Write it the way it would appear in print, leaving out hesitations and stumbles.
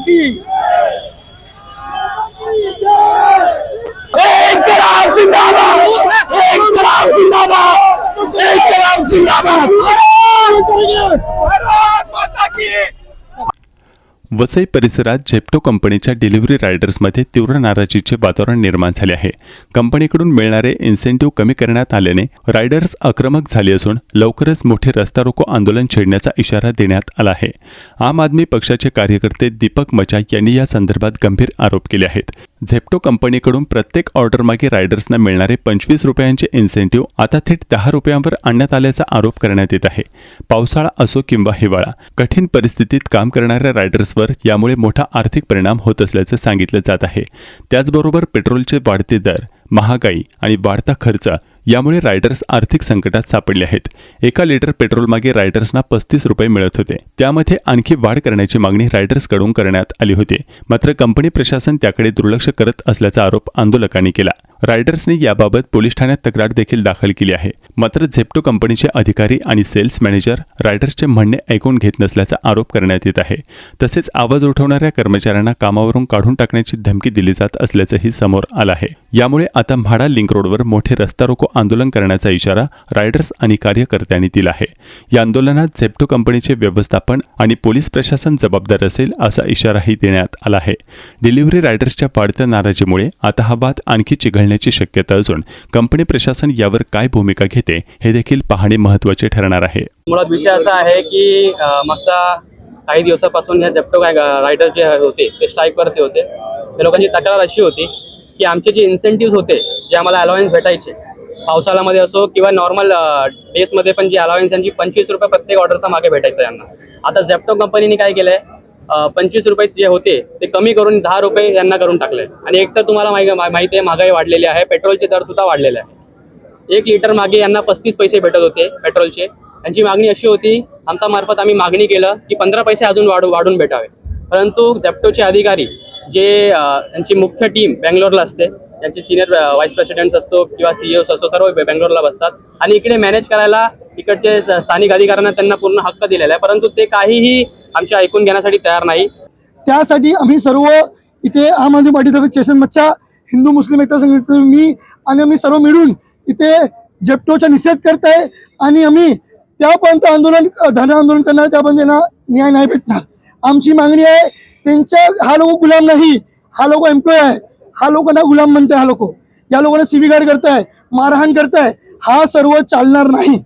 की इन्कलाब जिंदाबाद, इन्कलाब जिंदाबाद, इन्कलाब जिंदाबाद। भारत माता की। वसई परिसरात झेप्टो कंपनीच्या डिलिव्हरी रायडर्समध्ये तीव्र नाराजीचे वातावरण निर्माण झाले आहे। कंपनीकडून मिळणारे इन्सेंटिव्ह कमी करण्यात आल्याने रायडर्स आक्रमक झाले असून लवकरच मोठे रस्ता रोको आंदोलन छेडण्याचा इशारा देण्यात आला आहे। आम आदमी पक्षाचे कार्यकर्ते दीपक मचा यांनी या संदर्भात गंभीर आरोप केले आहेत। झेप्टो कंपनीकडून प्रत्येक ऑर्डरमागे रायडर्सना मिळणारे 25 रुपयांचे इन्सेंटिव्ह आता थेट 10 रुपयांवर आणण्यात आल्याचा आरोप करण्यात येत आहे। पावसाळा असो किंवा हिवाळा, कठीण परिस्थितीत काम करणाऱ्या रायडर्सवर यामुळे मोठा आर्थिक परिणाम होत असल्याचं सांगितलं जात आहे। त्याचबरोबर पेट्रोलचे वाढते दर, महागाई आणि वाढता खर्च यामुळे रायडर्स आर्थिक संकटात सापडले आहेत। एका लिटर पेट्रोलमागे रायडर्सना 35 रुपये मिळत होते, त्यामध्ये आणखी वाढ करण्याची मागणी रायडर्सकडून करण्यात आली होती। मात्र कंपनी प्रशासन त्याकडे दुर्लक्ष करत असल्याचा आरोप आंदोलकांनी केला। रायडर्सने याबाबत पोलीस ठाण्यात तक्रार देखील दाखल केली आहे। मात्र झेप्टो कंपनीचे अधिकारी आणि सेल्स मॅनेजर रायडर्सचे म्हणणे ऐकून घेत नसल्याचा आरोप करण्यात येत आहे। तसेच आवाज उठवणाऱ्या कर्मचाऱ्यांना कामावरून काढून टाकण्याची धमकी दिली जात असल्याचंही समोर आलं आहे। यामुळे आता म्हाडा लिंक रोडवर मोठे रस्ता रोको आंदोलन करण्याचा इशारा रायडर्स आणि कार्यकर्त्यांनी दिला आहे। या आंदोलनात झेप्टो कंपनीचे व्यवस्थापन आणि पोलीस प्रशासन जबाबदार असेल असा इशाराही देण्यात आला आहे। डिलिव्हरी रायडर्सच्या वाढत्या नाराजीमुळे आता हा वाद आणखी चिघळण्याची शक्यता असून कंपनी प्रशासन यावर काय भूमिका घेते हे देखील पाहणे महत्त्वाचे ठरणार आहे। मुळात विषय असा आहे की मागचा काही दिवसापासून ह्या झेप्टो रायडर्स जे होते ते स्ट्राईकवरती होते। त्या लोकांची तक्रार अशी होती की आमचे जे इन्सेंटिव्ह होते, जे आम्हाला अलाउन्स भेटायचे पावसाळ्यामध्ये असो किंवा नॉर्मल डेजमध्ये पण जे अलाउन्स यांची 25 रुपये प्रत्येक ऑर्डरचा मागे भेटायचं यांना। आता झेप्टो कंपनीने काय केलंय, 25 रुपये जे होते ते कमी करून 10 रुपये यांना करून टाकले। आणि एक तर तुम्हाला माहिती आहे महागाई वाढलेली आहे, पेट्रोलचे दर सुद्धा वाढलेले आहे। 1 लिटर मागे यांना 35 पैसे भेटत होते पेट्रोलचे। यांची मागणी अशी होती, आमच्या मार्फत आम्ही मागणी केलं की 15 पैसे अजून वाढून भेटावे, परंतु झेप्टोचे अधिकारी जे यांची मुख्य टीम बेंगलोरला असते, यांचे सिनियर व्हाईस प्रेसिडेंट्स असतो किंवा सीईओस असतो, सर्व बेंगलोरला बसतात आणि इकडे मॅनेज करायला इकडचे स्थानिक अधिकाऱ्यांना त्यांना पूर्ण हक्क दिलेला आहे, परंतु ते काहीही आमचे ऐकून घेण्यासाठी तयार नाही। त्यासाठी आम्ही सर्व इथे आम आदमी पार्टीतर्फे चेतन मच्छा, हिंदू मुस्लिम एकता संघटना मी आणि आम्ही सर्व मिळून इथे झेप्टोचा निषेध करत आहे आणि आम्ही त्यापर्यंत धन आंदोलन करणार, त्यापर्यंत त्यांना न्याय नाही भेटणार। आमची मागणी आहे, त्यांच्या हा लोक गुलाम नाही, हा लोक एम्प्लॉय आहे, हा लोकांना गुलाम म्हणते, हा लोक या लोकांना सीव्ही गार्ड करताय, मारहाण करताय, हा सर्व चालणार नाही।